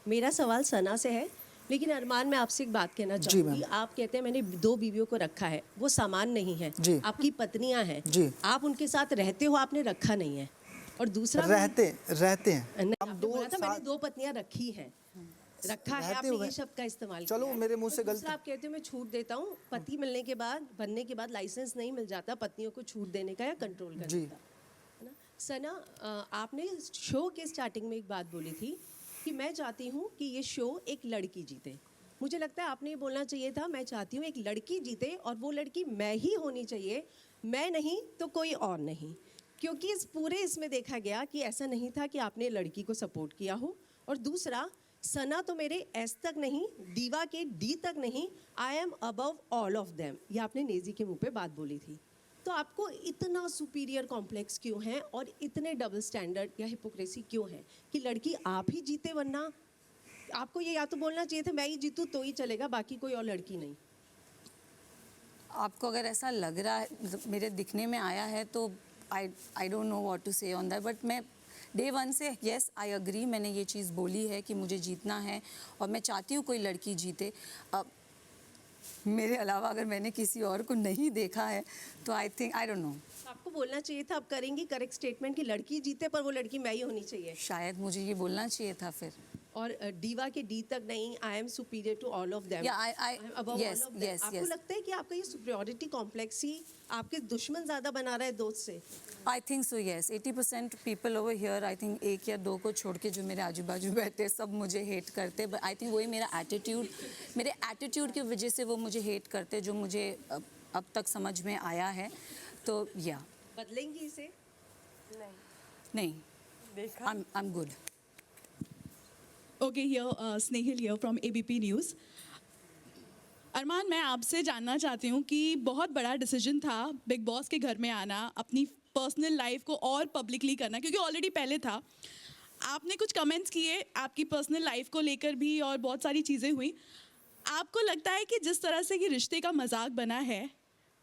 मेरा सवाल सना से है, लेकिन अरमान मैं आपसे एक बात कहना जी, चाहूँगी। मैम। आप कहते हैं मैंने 2 बीवियों को रखा है, वो सामान नहीं है, जी। आपकी पत्नियां हैं। जी। आप उनके साथ रहते हो, आपने रखा नहीं है। और दूसरा रहते हैं नहीं, हम आपने दो बोला था मैंने साथ 2 पत्नियां रखी हैं, रखा है, रहते आपने हुए ये शब्द का इस्तेमाल चलो, किया है। मेरे मुंह से और गलत दूसरा आप कहते हो मैं छूट देता हूँ, पति मिलने के बाद बनने के बाद लाइसेंस नहीं मिल जाता पत्नियों को छूट देने का या कंट्रोल करने जी। का, है ना। सना, आपने शो के स्टार्टिंग में एक बात बोली थी कि मैं चाहती हूँ कि ये शो एक लड़की जीते। मुझे लगता है आपने ये बोलना चाहिए था मैं चाहती हूँ एक लड़की जीते और वो लड़की मैं ही होनी चाहिए, मैं नहीं तो कोई और नहीं। क्योंकि इस पूरे इसमें देखा गया कि ऐसा नहीं था कि आपने लड़की को सपोर्ट किया हो। और दूसरा, सना तो मेरे एस तक नहीं, दीवा के डी तक नहीं, I M above all of them, ये आपने नेजी के मुंह पे बात बोली थी। तो आपको इतना सुपीरियर कॉम्प्लेक्स क्यों है और इतने डबल स्टैंडर्ड या हिपोक्रेसी क्यों है कि लड़की आप ही जीते, वरना आपको ये या तो बोलना चाहिए था मैं ही जीतूं तो ही चलेगा, बाकी कोई और लड़की नहीं। आपको अगर ऐसा लग रहा है, मेरे दिखने में आया है, तो I don't know what to say on that, but मैं डे वन से येस आई अग्री, मैंने ये चीज़ बोली है कि मुझे जीतना है और मैं चाहती हूँ कोई लड़की जीते। अब मेरे अलावा अगर मैंने किसी और को नहीं देखा है तो I think I don't no, आपको बोलना चाहिए था, आप करेंगी करेक्ट स्टेटमेंट कि लड़की जीते पर वो लड़की मैं ही होनी चाहिए। शायद मुझे ये बोलना चाहिए था फिर। और डीवा के डी तक नहीं, I am superior to all of them, Yeah, yes, yes, आपको yes. लगता है कि आपका ये सुपीरियरिटी कॉम्प्लेक्स ही आपके दुश्मन ज्यादा बना रहा है दोस्त से? I think so yes, 80% people over here, I think 1 या 2 को छोड़ के जो मेरे आजू बाजू बैठे सब मुझे हेट करते, बट आई थिंक वही मेरा एटीट्यूड, मेरे एटीट्यूड की वजह से वो मुझे हेट करते, जो मुझे अब तक समझ में आया है। तो या बदलेंगी इसे? नहीं, I am good. Okay, here Snehal here from ABP News. अरमान, मैं आपसे जानना चाहती हूँ कि बहुत बड़ा डिसीजन था बिग बॉस के घर में आना, अपनी पर्सनल लाइफ को और पब्लिकली करना, क्योंकि ऑलरेडी पहले था। आपने कुछ कमेंट्स किए आपकी पर्सनल लाइफ को लेकर भी और बहुत सारी चीज़ें हुई। आपको लगता है कि जिस तरह से ये रिश्ते का मजाक बना है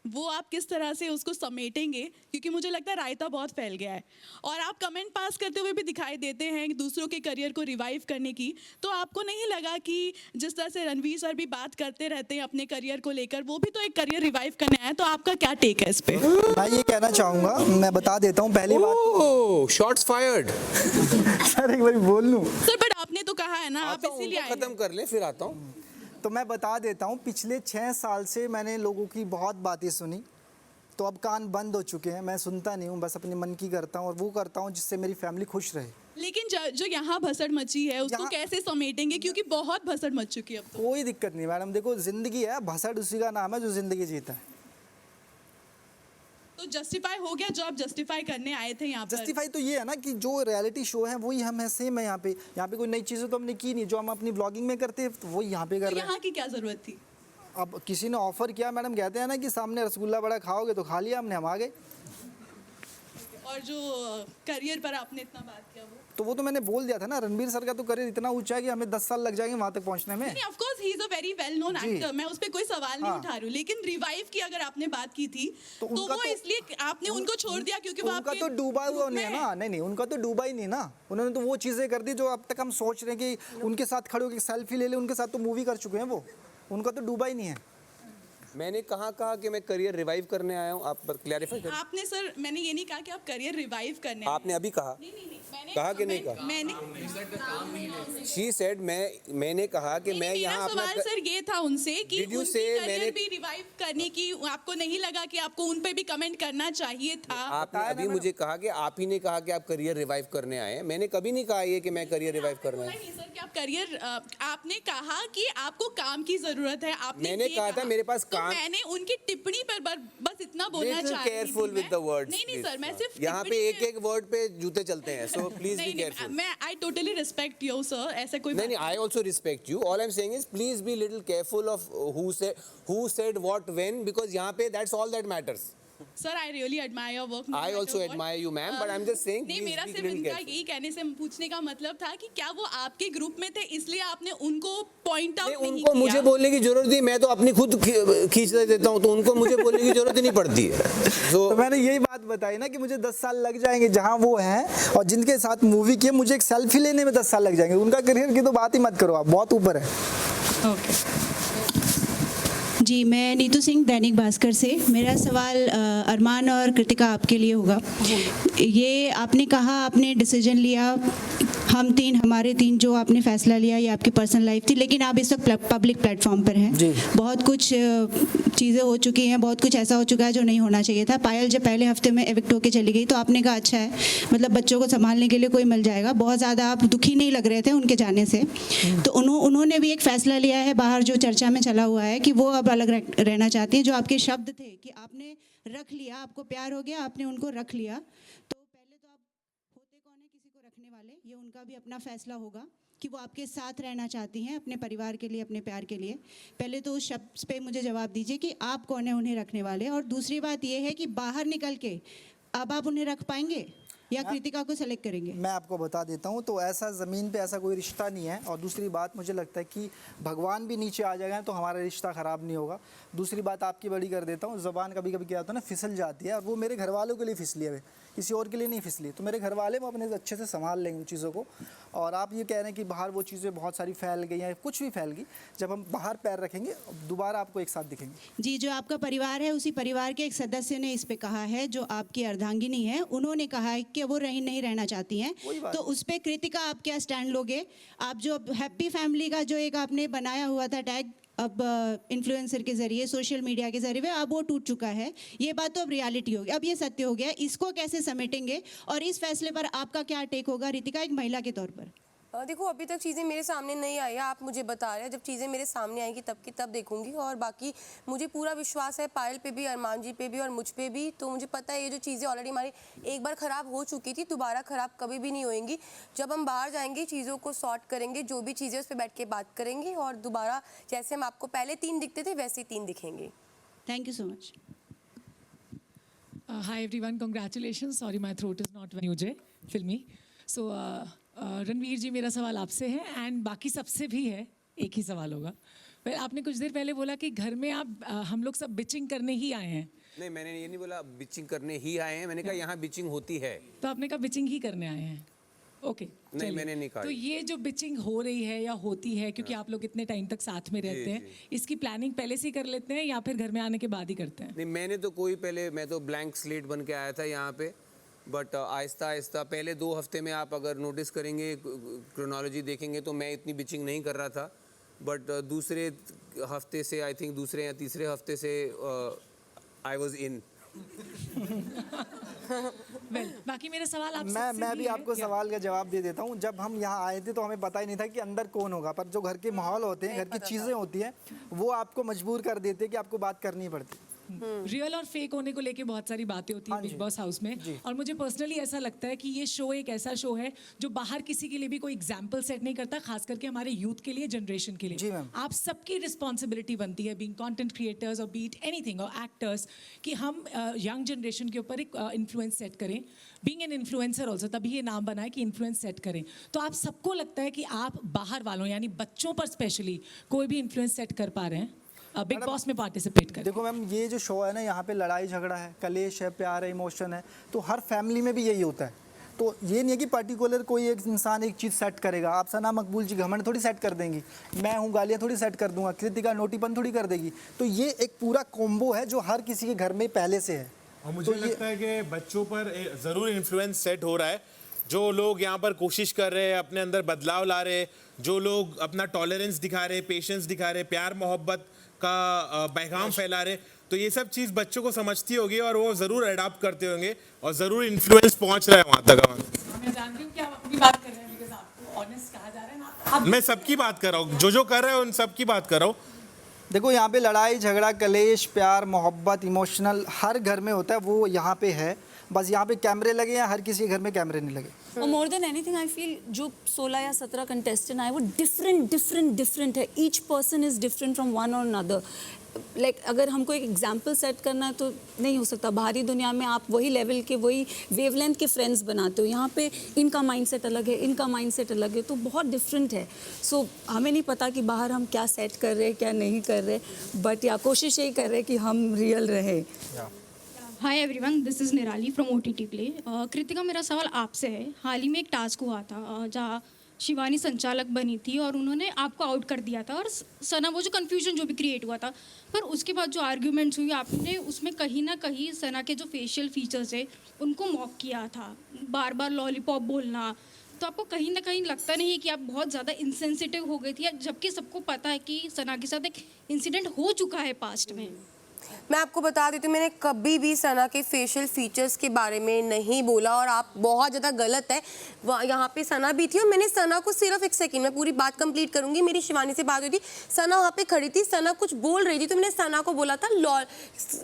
वो आप किस तरह से उसको समेटेंगे? क्योंकि मुझे लगता है रायता बहुत फैल गया है और आप कमेंट पास करते हुए भी दिखाई देते हैं दूसरों के करियर को रिवाइव करने की। तो आपको नहीं लगा कि जिस तरह से रणवीर सर भी बात करते रहते हैं अपने करियर को लेकर, वो भी तो एक करियर रिवाइव करने आए, तो आपका क्या टेक है इस पे? मैं ये कहना चाहूँगा, मैं बता देता हूँ पहली बात। Shots fired. सर एक बार बोल लूँ? सर बट आपने तो कहा है ना, आप इसीलिए आए हैं। खत्म कर ले फिर आता हूँ। तो मैं बता देता हूँ, पिछले 6 साल से मैंने लोगों की बहुत बातें सुनी, तो अब कान बंद हो चुके हैं। मैं सुनता नहीं हूँ, बस अपने मन की करता हूँ और वो करता हूँ जिससे मेरी फैमिली खुश रहे। लेकिन जो यहाँ भसड़ मची है उसको कैसे समेटेंगे? क्योंकि बहुत भसड़ मच चुकी है अब तो। कोई दिक्कत नहीं मैडम, देखो जिंदगी है, भसड़ उसी का नाम है जो जिंदगी जीता है। तो जस्टिफाई हो गया जो आप जस्टिफाई करने आए थे यहाँ पर? जस्टिफाई तो ये है ना कि जो रियलिटी शो है वही हम है, सेम है। यहाँ पे कोई नई चीज़ें तो हमने की नहीं, जो हम अपनी ब्लॉगिंग में करते हैं तो वही यहाँ पे कर तो रहे हैं। यहाँ की क्या जरूरत थी? अब किसी ने ऑफर किया, मैडम कहते हैं ना कि सामने रसगुल्ला बड़ा खाओगे, तो खा लिया हमने, हम आ गए। और जो करियर पर आपने इतना बात किया वो तो मैंने बोल दिया था ना, रणबीर सर का तो करियर इतना ऊंचा है कि हमें 10 साल लग जाएंगे वहाँ तक पहुँचने में। नहीं, of course he is a very well known actor, मैं उस पे कोई सवाल नहीं उठा रही हूँ, लेकिन रिवाइव की अगर आपने बात की थी तो वो इसलिए आपने उनको छोड़ दिया क्योंकि वो उनका आपके तो डूबा हुआ नहीं है ना। नहीं, उनका तो डूबा ही नहीं ना। उन्होंने तो वो चीज़ें कर दी जो अब तक हम सोच रहे हैं कि उनके साथ खड़े होकर सेल्फी ले ले, उनके साथ तो मूवी कर चुके हैं वो। उनका तो डूबा ही नहीं है। मैंने कहा कि मैं करियर रिवाइव करने आया हूँ, आप क्लैरिफाई करें। आपने सर, मैंने ये नहीं कहा कि आप करियर रिवाइव करने, आपने अभी कहा। नहीं, मैंने कहा कि नहीं कहा? मैंने शी सेड, मैंने कहा कि मैं यहाँ मेरा सवाल सर ये था उनसे कि Did you उनकी say करियर भी रिवाइव करने की आपको नहीं लगा कि आपको उन पे भी कमेंट करना चाहिए था? आपने अभी मुझे कहा कि आप ही ने कहा कि आप करियर रिवाइव करने आए हैं। मैंने कभी नहीं कहा ये कि मैं करियर रिवाइव करना है। नहीं सर, कि आप करियर, आपने कहा कि आपको काम की जरूरत है, आपने मैंने ये कहा था मेरे पास तो काम। मैंने उनकी टिप्पणी पर बस इतना बोलना चाह रही थी। Careful with the words. नहीं सर, मैं सिर्फ यहाँ पे एक वर्ड पे जूते चलते हैं, सो प्लीज बी केयरफुल। मैं I totally respect you sir, ऐसा कोई नहीं, I also respect you. All I'm saying is please be little careful of who said what when, because यहाँ पे that's all that matters. Sir I really admire your work. I also admire you, ma'am, but I'm just saying, नहीं, please मेरा be सिर्फ little इनका careful. यही कहने से पूछने का मतलब था कि क्या वो आपके ग्रुप में थे इसलिए आपने उनको पॉइंट आउट नहीं, नहीं उनको किया? मुझे बोलने की जरूरत नहीं, मैं तो अपनी खुद खींच देता हूँ, तो उनको मुझे बोलने की जरूरत ही नहीं पड़ती है। तो मैंने यही बात बताई ना कि मुझे 10 साल लग जाएंगे जहाँ वो हैं और जिनके साथ मूवी की है, मुझे एक सेल्फी लेने में 10 साल लग जाएंगे। उनका करियर की तो बात ही मत करो आप, बहुत ऊपर है। ओके। जी, मैं नीतू सिंह, दैनिक भास्कर से। मेरा सवाल अरमान और कृतिका आपके लिए होगा। ये आपने कहा, आपने डिसीजन लिया, हमारे तीन जो आपने फैसला लिया ये आपकी पर्सनल लाइफ थी, लेकिन आप इस वक्त पब्लिक प्लेटफॉर्म पर हैं। जी। बहुत कुछ चीज़ें हो चुकी हैं, बहुत कुछ ऐसा हो चुका है जो नहीं होना चाहिए था। पायल जब पहले हफ्ते में एविक्ट होकर चली गई तो आपने कहा अच्छा है, मतलब बच्चों को संभालने के लिए कोई मिल जाएगा। बहुत ज़्यादा आप दुखी नहीं लग रहे थे उनके जाने से। तो उन्होंने भी एक फ़ैसला लिया है बाहर जो चर्चा में चला हुआ है कि वो अब अलग रहना चाहती हैं। जो आपके शब्द थे कि आपने रख लिया, आपको प्यार हो गया, आपने उनको रख लिया, तो पहले तो आप होते कौन है किसी को रखने वाले, ये उनका भी अपना फैसला होगा कि वो आपके साथ रहना चाहती हैं अपने परिवार के लिए, अपने प्यार के लिए। पहले तो उस शब्द पे मुझे जवाब दीजिए कि आप कौन है उन्हें रखने वाले। और दूसरी बात ये है कि बाहर निकल के अब आप उन्हें रख पाएंगे या कृतिका को सेलेक्ट करेंगे? मैं आपको बता देता हूँ, तो ऐसा ज़मीन पे ऐसा कोई रिश्ता नहीं है। और दूसरी बात, मुझे लगता है कि भगवान भी नीचे आ जाएगा तो हमारा रिश्ता ख़राब नहीं होगा। दूसरी बात आपकी बड़ी कर देता हूँ, ज़बान कभी कभी क्या होता है ना, फिसल जाती है, और वो मेरे घर वालों के लिए फिसली है, किसी और के लिए नहीं फिसली। तो मेरे घर वाले वो अपने अच्छे से संभाल लेंगे उन चीज़ों को। और आप ये कह रहे हैं कि बाहर वो चीज़ें बहुत सारी फैल गई हैं, कुछ भी फैल गई, जब हम बाहर पैर रखेंगे दोबारा आपको एक साथ दिखेंगे। जी, जो आपका परिवार है उसी परिवार के एक सदस्य ने इस पे कहा है, जो आपकी अर्धांगिनी है, उन्होंने कहा है कि वो नहीं रहना चाहती हैं। तो उस पे कृतिका आप क्या स्टैंड लोगे? आप जो हैप्पी फैमिली का जो एक आपने बनाया हुआ था टैग, अब इन्फ्लुएंसर के ज़रिए, सोशल मीडिया के ज़रिए, अब वो टूट चुका है। ये बात तो अब रियलिटी हो गई, अब ये सत्य हो गया। इसको कैसे समेटेंगे और इस फैसले पर आपका क्या टेक होगा रितिका, एक महिला के तौर पर? देखो, अभी तक चीज़ें मेरे सामने नहीं आई है, आप मुझे बता रहे हैं। जब चीज़ें मेरे सामने आएंगी तब की तब देखूंगी। और बाकी मुझे पूरा विश्वास है पायल पे भी, अरमान जी पे भी और मुझ पे भी। तो मुझे पता है ये जो चीज़ें ऑलरेडी हमारी एक बार ख़राब हो चुकी थी, दोबारा ख़राब कभी भी नहीं होएंगी। जब हम बाहर जाएंगे चीज़ों को सॉर्ट करेंगे, जो भी चीज़ें उस पर बैठ के बात करेंगे, और दोबारा जैसे हम आपको पहले 3 दिखते थे वैसे ही 3 दिखेंगे। Thank you so much. Hi everyone, congratulations. Sorry, my throat is not very मुझे फिल्मी. So रणवीर जी, मेरा सवाल आपसे है एंड बाकी सबसे भी है, एक ही सवाल होगा। well, आपने कुछ देर पहले बोला कि घर में आप हम लोग सब बिचिंग करने ही आए हैं। नहीं, मैंने ये नहीं बोला बिचिंग करने ही आए हैं, मैंने कहा यहाँ बिचिंग होती है। तो आपने कहा बिचिंग ही करने आए हैं। ओके, नहीं, मैंने नहीं कहा। तो ये जो बिचिंग हो रही है या होती है, क्योंकि आप लोग इतने टाइम तक साथ में रहते हैं, इसकी प्लानिंग पहले से ही कर लेते हैं या फिर घर में आने के बाद ही करते हैं? नहीं, मैंने तो मैं तो ब्लैंक स्लेट बन के आया था यहाँ पे। बट आहिस्ता आहिस्ता पहले 2 हफ्ते में आप अगर नोटिस करेंगे, क्रोनोलॉजी देखेंगे, तो मैं इतनी बिचिंग नहीं कर रहा था। बट दूसरे हफ्ते से, आई थिंक दूसरे या तीसरे हफ्ते से आई वॉज इन। बाकी मेरा सवाल आप मैं भी आपको सवाल का जवाब दे देता हूँ। जब हम यहाँ आए थे तो हमें पता ही नहीं था कि अंदर कौन होगा, पर जो घर के माहौल होते हैं, घर की चीज़ें होती हैं, वो आपको मजबूर कर देते हैं कि आपको बात करनी पड़ती है। रियल और फेक होने को लेके बहुत सारी बातें होती हैं बिग बॉस हाउस में, और मुझे पर्सनली ऐसा लगता है कि ये शो एक ऐसा शो है जो बाहर किसी के लिए भी कोई एग्जाम्पल सेट नहीं करता, खास करके हमारे यूथ के लिए, जनरेशन के जी लिए। मैम। आप सबकी रिस्पॉन्सिबिलिटी बनती है, बीइंग कंटेंट क्रिएटर्स और बीट एनीथिंग और एक्टर्स, कि हम यंग जनरेशन के ऊपर एक इन्फ्लुएंस सेट करें। बीइंग एन इन्फ्लुएंसर ऑल्सो, तभी ये नाम बना है कि इन्फ्लुएंस सेट करें। तो आप सबको लगता है कि आप बाहर वालों यानी बच्चों पर स्पेशली कोई भी इन्फ्लुएंस सेट कर पा रहे हैं बिग बॉस में पार्टिसिपेट करें? देखो मैम, ये जो शो है ना, यहाँ पे लड़ाई झगड़ा है, कलेश है, प्यार है, इमोशन है, तो हर फैमिली में भी यही होता है। तो ये नहीं है कि पर्टिकुलर कोई एक इंसान एक चीज़ सेट करेगा। आप सना मकबूल जी घमंड थोड़ी सेट कर देंगी, मैं हूँ गालियाँ थोड़ी सेट कर दूंगा, कृतिका नोटीपन थोड़ी कर देगी। तो ये एक पूरा कॉम्बो है जो हर किसी के घर में पहले से है। और मुझे लगता है कि बच्चों पर ज़रूर इन्फ्लुएंस सेट हो रहा है। जो लोग यहाँ पर कोशिश कर रहे हैं, अपने अंदर बदलाव ला रहे हैं, जो लोग अपना टॉलरेंस दिखा रहे, पेशेंस दिखा रहे, प्यार मोहब्बत का पैगाम फैला रहे, तो ये सब चीज़ बच्चों को समझती होगी और वो ज़रूर अडॉप्ट करते होंगे और ज़रूर इन्फ्लुएंस पहुँच रहा है वहाँ तक। मैं जानती हूँ कि आप अपनी बात कर रहे हैं, बिकॉज़ आपको ऑनेस्ट कहा जा रहा है ना। मैं सबकी बात कर रहा हूँ, जो कर रहे हैं उन सबकी बात कर रहा हूँ। देखो, यहाँ पे लड़ाई झगड़ा, कलेश, प्यार मोहब्बत, इमोशनल हर घर में होता है, वो यहाँ पे है। बस यहाँ पे कैमरे लगे हैं, हर किसी के घर में कैमरे नहीं लगे। और more than anything I feel जो 16 या 17 कंटेस्टेंट आए वो डिफरेंट है. Each person is different from one और अनदर. लाइक अगर हमको एक एग्जाम्पल सेट करना है तो नहीं हो सकता. बाहरी दुनिया में आप वही लेवल के, वही वेवलेंथ के फ्रेंड्स बनाते हो. यहाँ पे इनका माइंडसेट अलग है, इनका माइंडसेट अलग है, तो बहुत डिफरेंट है. सो हमें नहीं पता कि बाहर हम क्या सेट कर रहे हैं, क्या नहीं कर रहे, बट या कोशिश यही कर रहे हैं कि हम रियल रहे. हाय एवरीवन, दिस इज़ निराली फ्रॉम OTT प्ले. कृतिका, मेरा सवाल आपसे है. हाल ही में एक टास्क हुआ था जहाँ शिवानी संचालक बनी थी और उन्होंने आपको आउट कर दिया था, और सना वो जो कन्फ्यूजन जो भी क्रिएट हुआ था, पर उसके बाद जो आर्ग्यूमेंट्स हुई आपने उसमें कहीं ना कहीं सना के जो फेशियल फीचर्स है उनको मॉक किया था, बार बार लॉलीपॉप बोलना. तो आपको कहीं ना कहीं लगता नहीं है कि आप बहुत ज़्यादा इंसेंसिटिव हो गई थी, जबकि सबको पता है कि सना के साथ एक इंसिडेंट हो चुका है पास्ट में? मैं आपको बता देती हूँ, मैंने कभी भी सना के फेशियल फीचर्स के बारे में नहीं बोला, और आप बहुत ज़्यादा गलत है. यहाँ पे सना भी थी और मैंने सना को सिर्फ एक सेकंड में पूरी बात कंप्लीट करूँगी. मेरी शिवानी से बात हुई थी, सना वहाँ पे खड़ी थी, सना कुछ बोल रही थी, तो मैंने सना को बोला था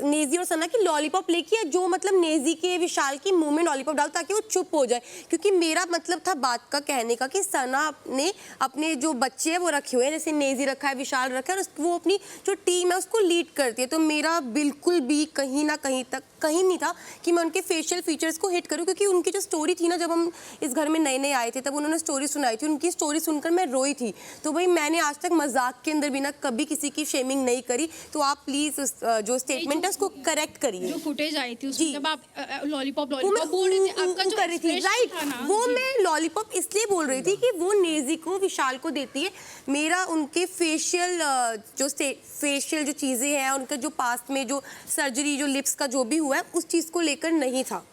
नेजी और सना की लॉलीपॉप लेके, जो मतलब नेजी के विशाल की मुँह में लॉलीपॉप डाल ताकि वो चुप हो जाए, क्योंकि मेरा मतलब था बात का कहने का कि सना ने अपने जो बच्चे हैं वो रखे हुए हैं, जैसे नेजी रखा है, विशाल रखा है, और वो अपनी जो टीम है उसको लीड करती है. तो मेरा बिल्कुल भी कहीं ना कहीं तक कहीं नहीं था कि मैं उनके फेशियल फीचर्स को हिट करूं, क्योंकि उनकी जो स्टोरी थी ना, जब हम इस घर में नए नए आए थे तब उन्होंने स्टोरी सुनाई थी, उनकी स्टोरी सुनकर मैं रोई थी. तो भाई मैंने आज तक मजाक के अंदर भी ना कभी किसी की शेमिंग नहीं करी. तो आप प्लीज जो स्टेटमेंट है उसको करेक्ट करिए. जो फुटेज आई थी उसमें जी. जब आप लॉलीपॉप वो मैं बोल रहे थे, आपका जो कर रही थी, expression राइट, था ना, वो जी. मैं लॉलीपॉप इसलिए बोल रही थी कि वो नेजी को विशाल को देती है. मेरा उनके फेशियल जो चीज़ें हैं, उनका जो पास्ट में जो सर्जरी, जो लिप्स का जो भी हुआ है, उस चीज़ को लेकर नहीं था.